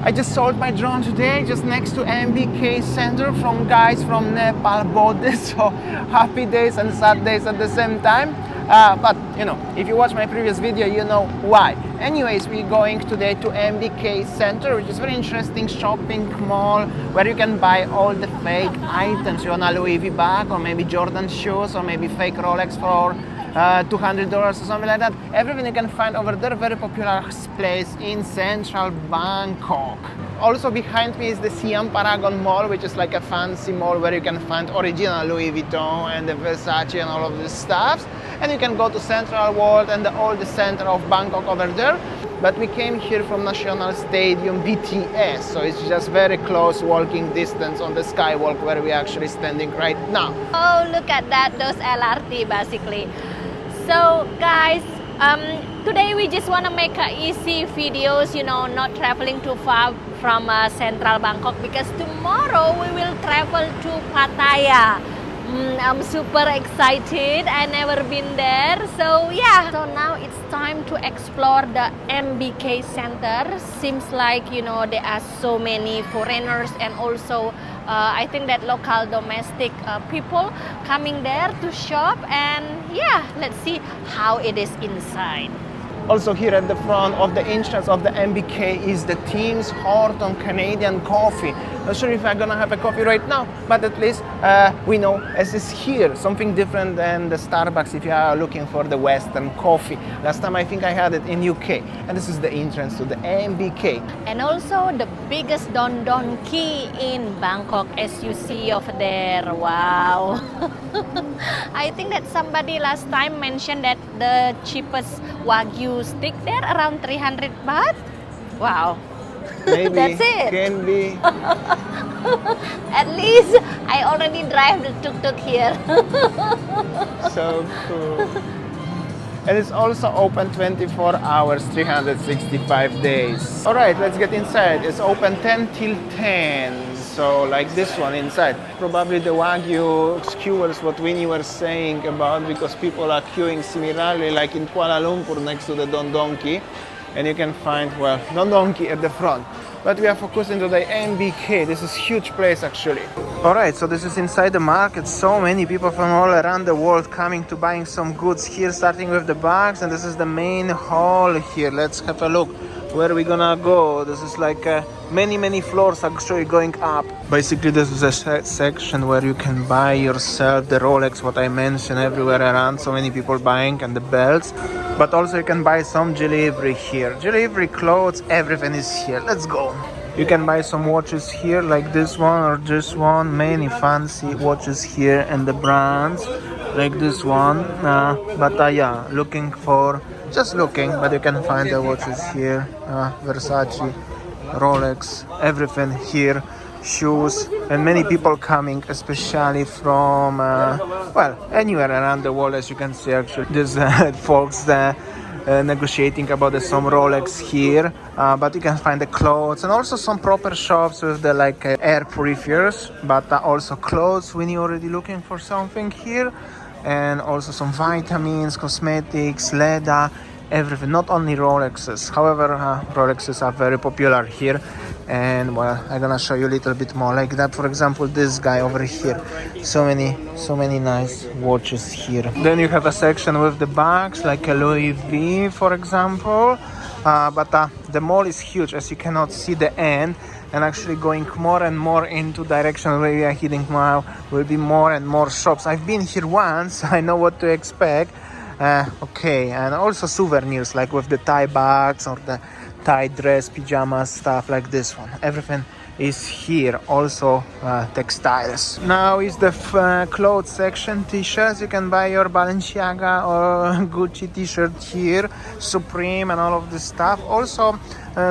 I just sold my drone today, just next to MBK Center, from guys from Nepal bought this, so happy days and sad days at the same time. But you know, if you watch my previous video, you know why. Anyways, we're going today to MBK Center, which is a very interesting shopping mall where you can buy all the fake items. You want a Louis V bag, or maybe Jordan shoes, or maybe fake Rolex for $200 or something like that. Everything you can find over there. Very popular place in central Bangkok. Also behind me is the Siam Paragon Mall, which is like a fancy mall where you can find original Louis Vuitton and the Versace and all of this stuff. And you can go to Central World and all the center of Bangkok over there. But we came here from National Stadium BTS, so it's just very close walking distance on the skywalk where we're actually standing right now. Oh, look at that, those LRT basically. So guys, today we just want to make easy videos, you know, not traveling too far from central Bangkok, because tomorrow we will travel to Pattaya. I'm super excited. I never been there, so yeah. So now it's time to explore the MBK Center. Seems like, you know, there are so many foreigners and also I think that local domestic people coming there to shop, and yeah, let's see how it is inside. Also here at the front of the entrance of the MBK is the Tim's Horton Canadian coffee. Not sure if I'm gonna have a coffee right now, but at least we know as is here, something different than the Starbucks if you are looking for the Western coffee. Last time I think I had it in UK, and this is the entrance to the MBK. And also the biggest Don Key in Bangkok, as you see over there. Wow. I think that somebody last time mentioned that the cheapest Wagyu steak there around 300 baht. Wow. Maybe. That's it. Can be. At least I already drive the tuk-tuk here. So cool. And it's also open 24 hours, 365 days. All right, let's get inside. It's open 10 till 10. So like this one inside. Probably the Wagyu skewers, what Winny was saying about, because people are queuing similarly like in Kuala Lumpur next to the Don Key. And you can find, well, Don Key at the front. But we are focusing to the MBK. This is a huge place actually. All right, so this is inside the market. So many people from all around the world coming to buying some goods here, starting with the bags. And this is the main hall here. Let's have a look. Where are we gonna go? This is like many floors actually going up. Basically, this is a section where you can buy yourself the Rolex, what I mentioned, everywhere around. So many people buying, and the belts. But also you can buy some jewelry here. Jewelry, clothes, everything is here. Let's go. You can buy some watches here, like this one or this one. Many fancy watches here, and the brands like this one. Yeah, looking for, just looking, but you can find the watches here. Versace, Rolex, everything here. Shoes, and many people coming, especially from well, anywhere around the world, as you can see. Actually, there's folks there negotiating about some Rolex here, but you can find the clothes and also some proper shops with the like air purifiers, but also clothes when you're already looking for something here, and also some vitamins, cosmetics, leather, everything, not only Rolexes. However, Rolexes are very popular here, and well, I'm gonna show you a little bit more like that. For example, this guy over here, so many nice watches here. Then you have a section with the bags, like a Louis V, for example. But the mall is huge, as you cannot see the end, and actually going more and more into direction where we are heading now will be more and more shops. I've been here once, I know what to expect. Okay, and also souvenirs like with the Thai bags or the Thai dress, pajamas, stuff like this one. Everything is here. Also textiles. Now is the clothes section. T-shirts, you can buy your Balenciaga or Gucci t-shirt here, Supreme and all of this stuff. Also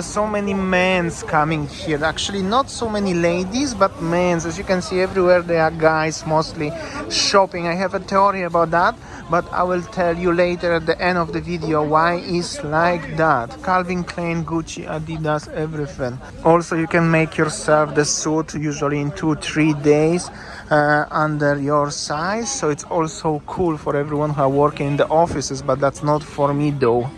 so many men's coming here. Actually not so many ladies, but men's. As you can see everywhere there are guys mostly shopping. I have a theory about that, but I will tell you later at the end of the video why it's like that. Calvin Klein, Gucci, Adidas, everything. Also you can make yourself the suit usually in 2-3 days under your size, so it's also cool for everyone who are working in the offices, but that's not for me though.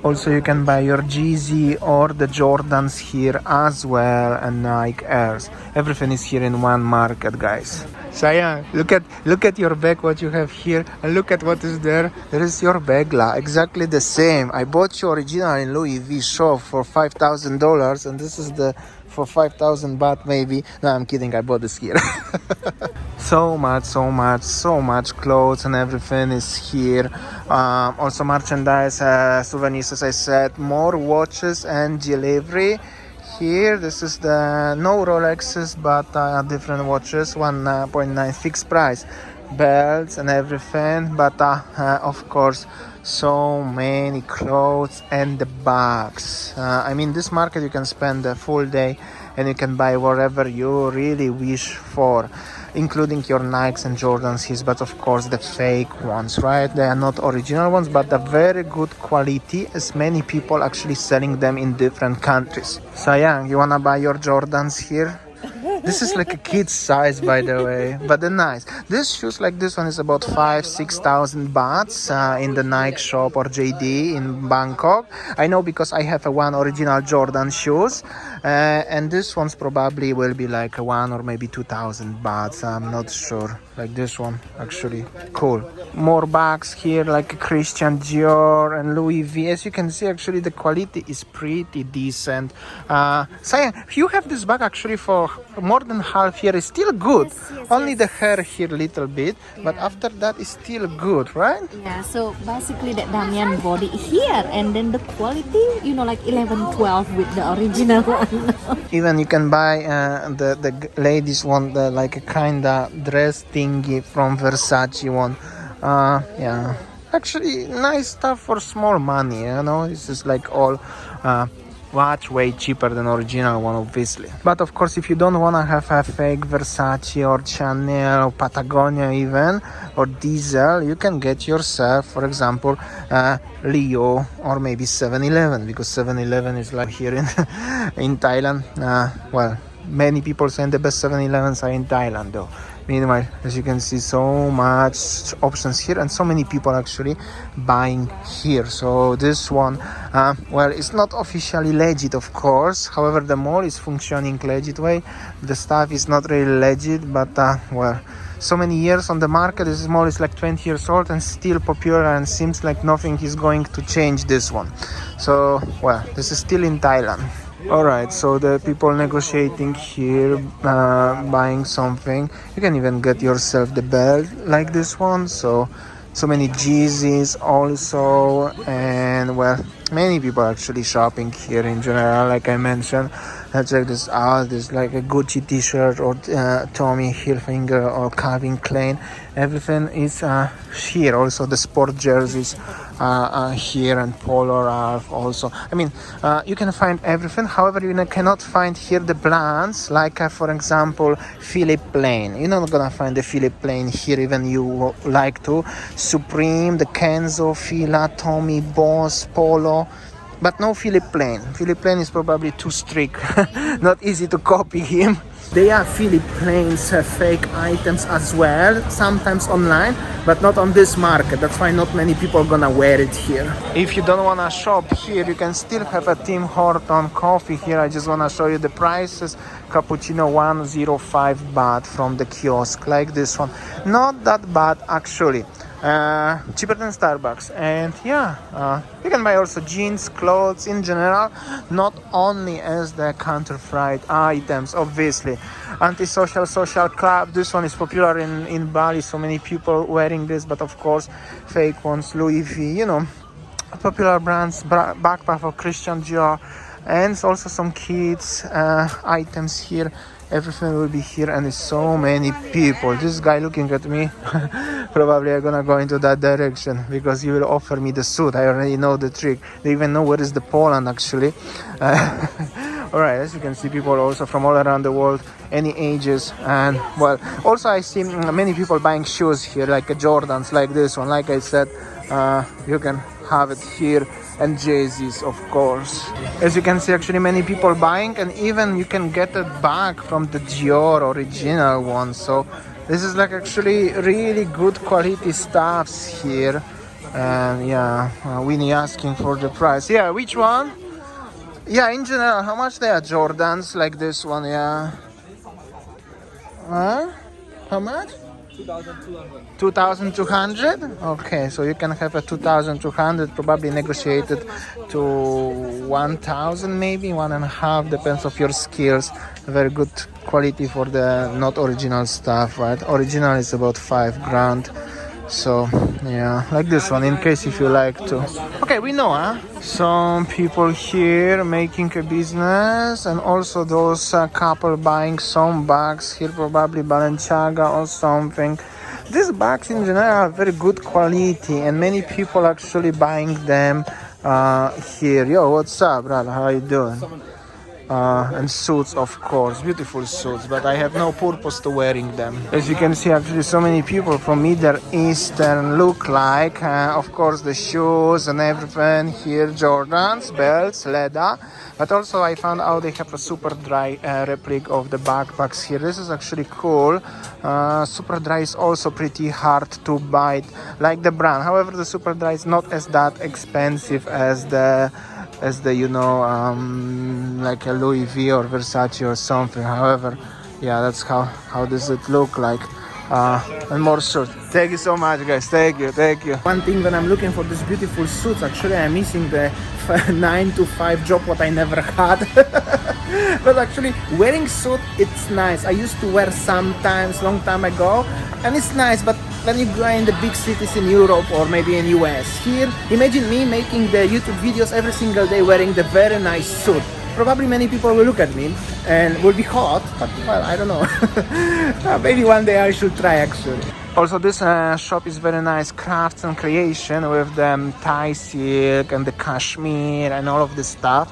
Also, you can buy your Jeezy or the Jordans here as well, and Nike Airs. Everything is here in one market, guys. So yeah, look at your bag, what you have here, and look at what is there. There is your bag, exactly the same. I bought your original in Louis V shop for $5,000, and this is the for 5,000 baht maybe. No, I'm kidding. I bought this here. So much clothes and everything is here. Also merchandise, souvenirs, as I said, more watches and jewelry here. This is the no Rolexes, but different watches, 1.9 fixed price, belts and everything. But of course, so many clothes and the bags. I mean, this market you can spend a full day and you can buy whatever you really wish for, including your Nikes and Jordans here, but of course the fake ones, right? They are not original ones, but the very good quality, as many people actually selling them in different countries. So yeah, you wanna buy your Jordans here? This is like a kid's size, by the way, but they're nice. This shoes like this one is about 5,000-6,000 bahts in the Nike shop or JD in Bangkok. I know because I have a one original Jordan shoes, and this one's probably will be like a 1 or maybe 2,000 bahts. I'm not sure. Like this one, actually cool. More bags here, like a Christian Dior and Louis V. As you can see, actually the quality is pretty decent. Saya, you have this bag actually for more than half year. It's still good. Yes, Only yes. the hair here a little bit, but after that it's still good, right? Yeah, so basically that Damian bought it here, and then the quality, you know, like 11-12 with the original one. Even you can buy the ladies one, the like a kinda dress thingy from Versace one. Yeah, actually nice stuff for small money, you know. This is like all much way cheaper than original one, obviously. But of course, if you don't want to have a fake Versace or Chanel or Patagonia even, or Diesel, you can get yourself, for example, Leo or maybe 7-Eleven, because 7-Eleven is like here in Thailand. Well, many people say the best 7-Elevens are in Thailand though. Meanwhile, as you can see, so much options here and so many people actually buying here. So this one, well, it's not officially legit, of course. However, the mall is functioning legit way. The stuff is not really legit, but well, so many years on the market. This mall is like 20 years old and still popular, and seems like nothing is going to change this one. So, well, this is still in Thailand. Alright, so the people negotiating here, buying something. You can even get yourself the belt like this one. So many Jeezys also, and well, many people actually shopping here in general, like I mentioned. Check this out. This like a Gucci t-shirt or Tommy Hilfiger or Calvin Klein. Everything is here. Also the sport jerseys are here, and Polo Ralph also. I mean, you can find everything. However, you cannot find here the brands like for example Philip Plain. You're not gonna find the Philip Plain here, even you like to. Supreme, the Kenzo, Fila, Tommy, Boss, Polo. But no Philip Plain. Philip Plain is probably too strict. Not easy to copy him. They are Philip Plain's fake items as well, sometimes online, but not on this market. That's why not many people gonna wear it here. If you don't wanna shop here, you can still have a Tim Horton coffee here. I just wanna show you the prices. Cappuccino 105 baht from the kiosk, like this one. Not that bad actually. Cheaper than Starbucks. And yeah, you can buy also jeans, clothes in general, not only as the counterfeit items, obviously. Antisocial social club, this one is popular in Bali, so many people wearing this, but of course fake ones, Louis V, you know, popular brands, backpack for Christian Dior, and also some kids items here. Everything will be here, and there's so many people. This guy looking at me, probably I'm gonna go into that direction because he will offer me the suit. I already know the trick. They even know where is the Poland actually. Alright, as you can see, people also from all around the world, any ages, and well, also I see many people buying shoes here, like Jordans, like this one. Like I said, you can have it here, and Jay-Z's, of course. As you can see, actually many people buying, and even you can get a bag from the Dior original one. So this is like actually really good quality stuffs here. And yeah, Winny asking for the price. Yeah, which one? Yeah, in general, how much they are Jordans like this one? Yeah. Huh? How much? 2,200. Okay, so you can have a 2,200, probably negotiated to 1,000, maybe 1.5, depends of your skills. Very good quality for the not original stuff, right? Original is about 5 grand. So yeah, like this one, in case if you like to. Okay, we know, huh? Some people here making a business, and also those couple buying some bags here, probably Balenciaga or something. These bags in general are very good quality, and many people actually buying them here. Yo, what's up, brother? How you doing? And suits, of course, beautiful suits, but I have no purpose to wearing them. As you can see, actually so many people from Middle Eastern look like, of course, the shoes and everything here, Jordans, belts, leather, but also I found out they have a super dry replica of the backpacks here. This is actually cool. Super dry is also pretty hard to buy, like the brand. However, the super dry is not as that expensive as the you know, like a Louis V or Versace or something. However, yeah, that's how does it look like. And more suits. Thank you so much, guys. Thank you. One thing when I'm looking for these beautiful suits, actually I'm missing the 9 to 5 job what I never had. But actually wearing suit, it's nice. I used to wear sometimes long time ago, and it's nice, but when you go in the big cities in Europe or maybe in US, here, imagine me making the YouTube videos every single day wearing the very nice suit. Probably many people will look at me and will be hot, but well, I don't know. Maybe one day I should try actually. Also, this shop is very nice, crafts and creation with the Thai silk and the cashmere and all of this stuff.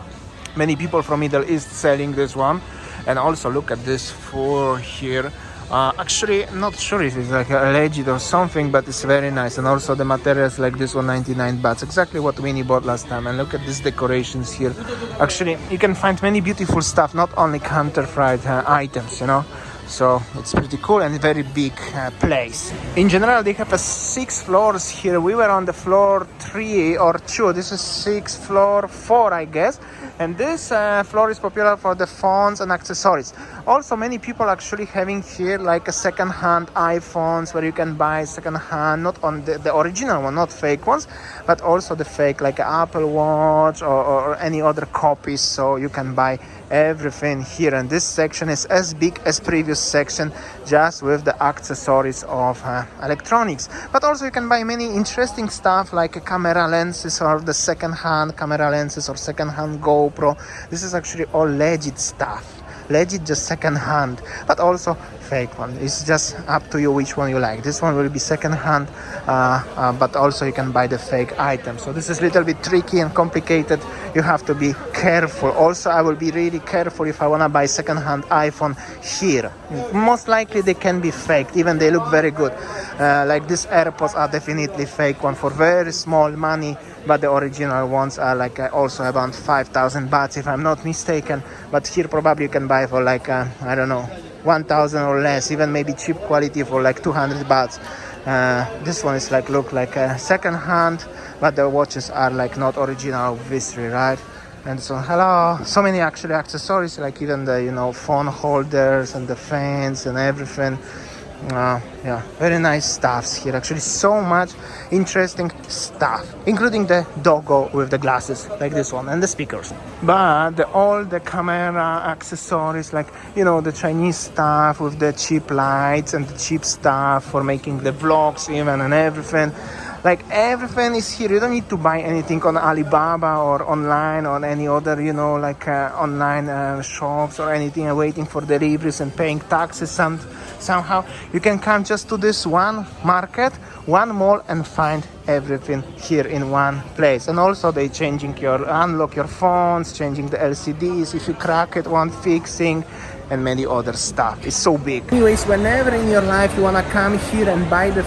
Many people from Middle East selling this one. And also look at this fur here. Actually, not sure if it's like a legit or something, but it's very nice. And also the materials like this one, 99 bahts, exactly what Winnie bought last time. And look at these decorations here. Actually, you can find many beautiful stuff, not only counterfeit items, you know. So it's pretty cool and a very big place. In general, they have 6 floors here. We were on the floor 3 or 2. This is floor 4, I guess. And this floor is popular for the phones and accessories. Also, many people actually having here like a second-hand iPhones where you can buy second-hand, not on the original one, not fake ones, but also the fake like Apple Watch or any other copies. So you can buy everything here. And this section is as big as previous section, just with the accessories of electronics. But also you can buy many interesting stuff like camera lenses or the second-hand camera lenses or second-hand GoPro. This is actually all legit stuff. Legit, just second hand, but also fake one. It's just up to you which one you like. This one will be second hand, but also you can buy the fake item. So this is a little bit tricky and complicated. You have to be careful. Also, I will be really careful if I want to buy second hand iPhone here. Most likely they can be faked, even they look very good. Like these AirPods are definitely fake one for very small money, but the original ones are like also about 5,000 bahts if I'm not mistaken. But here probably you can buy for like I don't know, 1,000 or less, even maybe cheap quality for like 200 bahts. This one is like look like a second hand, but the watches are like not original, obviously, right? And so hello, so many actually accessories, like even the, you know, phone holders and the fans and everything. Yeah, very nice stuffs here. Actually, so much interesting stuff, including the doggo with the glasses like this one and the speakers. But all the camera accessories, like, you know, the Chinese stuff with the cheap lights and the cheap stuff for making the vlogs even and everything. Like everything is here. You don't need to buy anything on Alibaba or online or any other, you know, like online shops or anything, waiting for deliveries and paying taxes. Somehow you can come just to this one market, one mall, and find everything here in one place. And also they unlock your phones, changing the LCDs if you crack it, want fixing, and many other stuff. It's so big. Anyways, whenever in your life you wanna come here and buy the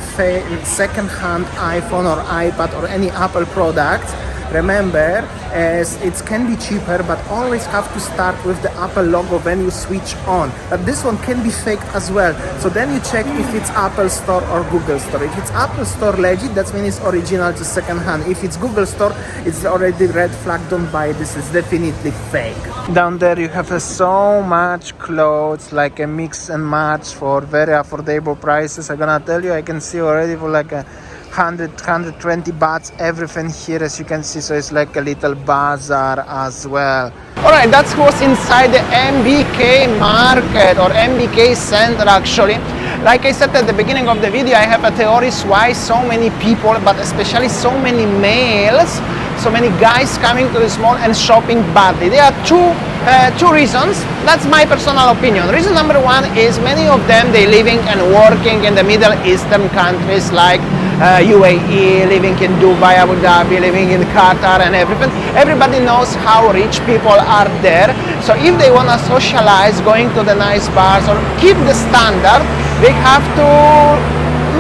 second-hand iPhone or iPad or any Apple product, remember, as it can be cheaper, but always have to start with the Apple logo when you switch on. But this one can be faked as well. So then you check if it's Apple Store or Google Store. If it's Apple Store legit, that means it's original, just second hand. If it's Google Store, it's already red flag, don't buy this, it's definitely fake. Down there you have so much clothes, like a mix and match for very affordable prices. I'm gonna tell you, I can see already for like a 120 bahts everything here, as you can see. So it's like a little bazaar as well. Alright, that was inside the MBK market or MBK Center actually. Like I said at the beginning of the video, I have a theory why so many people, but especially so many males, so many guys coming to this mall and shopping badly. There are two reasons. That's my personal opinion. Reason number one is many of them, they living and working in the Middle Eastern countries like UAE, living in Dubai, Abu Dhabi, living in Qatar and everything. Everybody knows how rich people are there. So if they want to socialize, going to the nice bars or keep the standard, they have to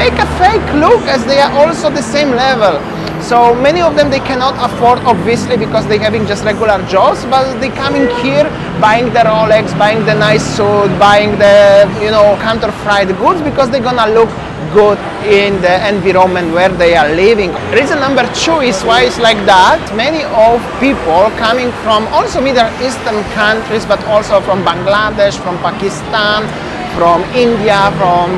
make a fake look as they are also the same level. So many of them, they cannot afford, obviously, because they're having just regular jobs, but they coming here buying the Rolex, buying the nice suit, buying the, counterfeit goods because they're gonna look good in the environment where they are living. Reason number two is why it's like that. Many of people coming from also Middle Eastern countries, but also from Bangladesh, from Pakistan, from India, from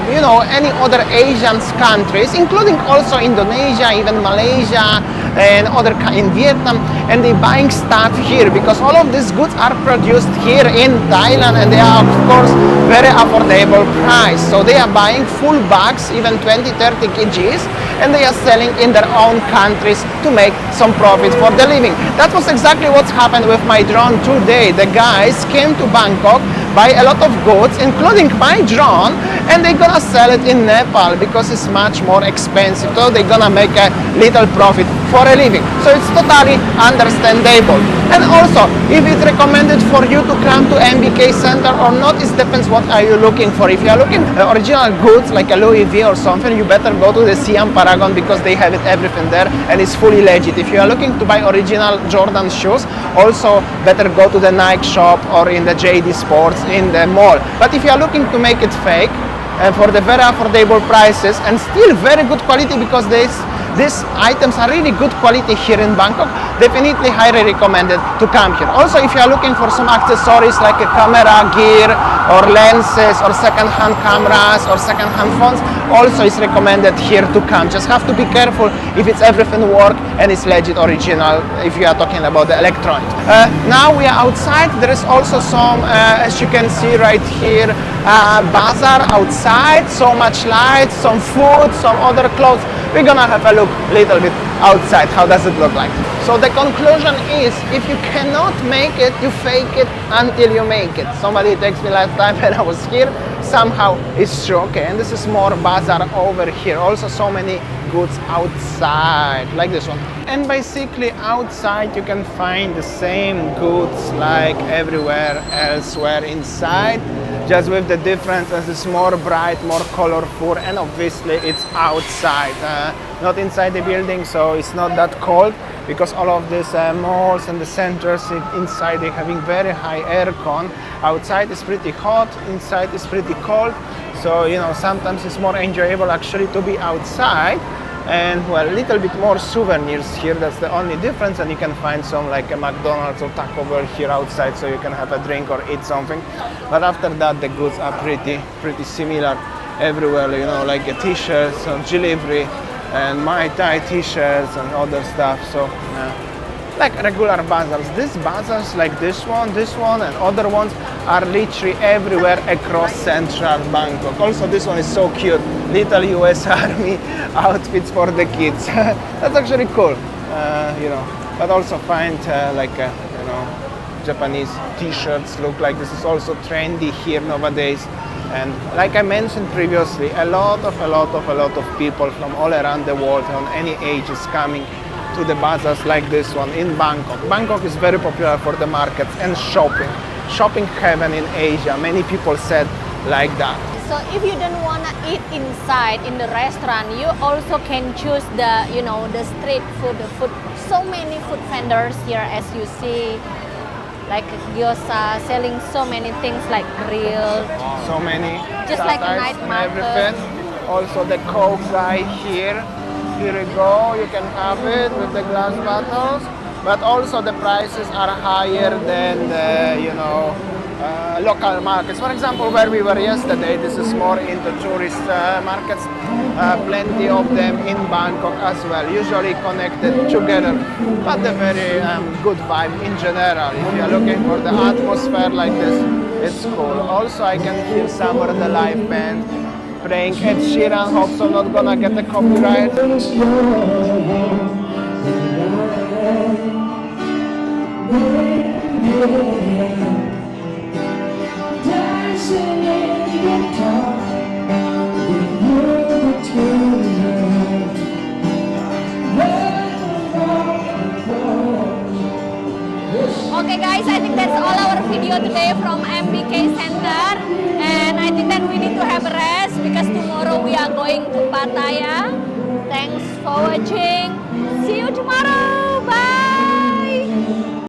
any other Asian countries, including also Indonesia, even Malaysia, and in Vietnam, and they're buying stuff here because all of these goods are produced here in Thailand, and they are of course very affordable price. So they are buying full bags, even 20-30 kgs, and they are selling in their own countries to make some profit for the living. That was exactly what's happened with my drone today. The guys came to Bangkok, buy a lot of goods, including my drone, and they're gonna sell it in Nepal because it's much more expensive. So they're gonna make a little profit for a living. So it's totally understandable. And also, if it's recommended for you to come to MBK Center or not, it depends what are you looking for. If you are looking at original goods like a Louis V or something, you better go to the Siam Paragon because they have it everything there and it's fully legit. If you are looking to buy original Jordan shoes, also better go to the Nike shop or in the JD Sports in the mall. But if you are looking to make it fake and for the very affordable prices and still very good quality, because these items are really good quality here in Bangkok, definitely highly recommended to come here. Also, if you are looking for some accessories like a camera gear or lenses or second-hand cameras or second-hand phones, also it's recommended here to come. Just have to be careful if it's everything work and it's legit original if you are talking about the electronics. Now we are outside. There is also some, as you can see right here, bazaar outside. So much light, some food, some other clothes. We're gonna have a look a little bit outside. How does it look like? So the conclusion is, if you cannot make it, you fake it until you make it. Somebody texted me last time when I was here. Somehow it's true. Okay, and this is more bazaar over here. Also so many goods outside, like this one. And basically outside you can find the same goods like everywhere elsewhere inside, just with the difference as it's more bright, more colorful, and obviously it's outside, not inside the building, so it's not that cold, because all of these malls and the centers inside they're having very high aircon. Outside is pretty hot, inside is pretty cold, so sometimes it's more enjoyable actually to be outside. And well, a little bit more souvenirs here, that's the only difference, and you can find some like a McDonald's or Taco Bell here outside, so you can have a drink or eat something. But after that the goods are pretty similar everywhere, like a t-shirts or delivery and Mai Tai t-shirts and other stuff. So like regular bazaars. These bazaars like this one and other ones are literally everywhere across central Bangkok. Also this one is so cute, little US Army outfits for the kids. That's actually cool, but also find Japanese t-shirts look like this is also trendy here nowadays. And like I mentioned previously, a lot of people from all around the world on any age is coming to the bazaars like this one in Bangkok. Bangkok is very popular for the markets and shopping heaven in Asia. Many people said like that. So if you don't wanna eat inside in the restaurant, you also can choose the the street food, the food. So many food vendors here, as you see, like gyoza, selling so many things like grilled. So many. Just like a salads night and market. everything. Also the Coke guy here. Here you go. You can have it with the glass bottles. But also the prices are higher than the local markets. For example, where we were yesterday, this is more into tourist markets. Plenty of them in Bangkok as well, usually connected together, but a very good vibe in general. If you're looking for the atmosphere like this, it's cool. Also, I can hear Summer, the live band, playing Ed Sheeran. Hope so not gonna get the copyright. Okay guys, I think that's all our video today from MBK Center, and I think that we need to have a rest because tomorrow we are going to Pattaya. Thanks for watching. See you tomorrow.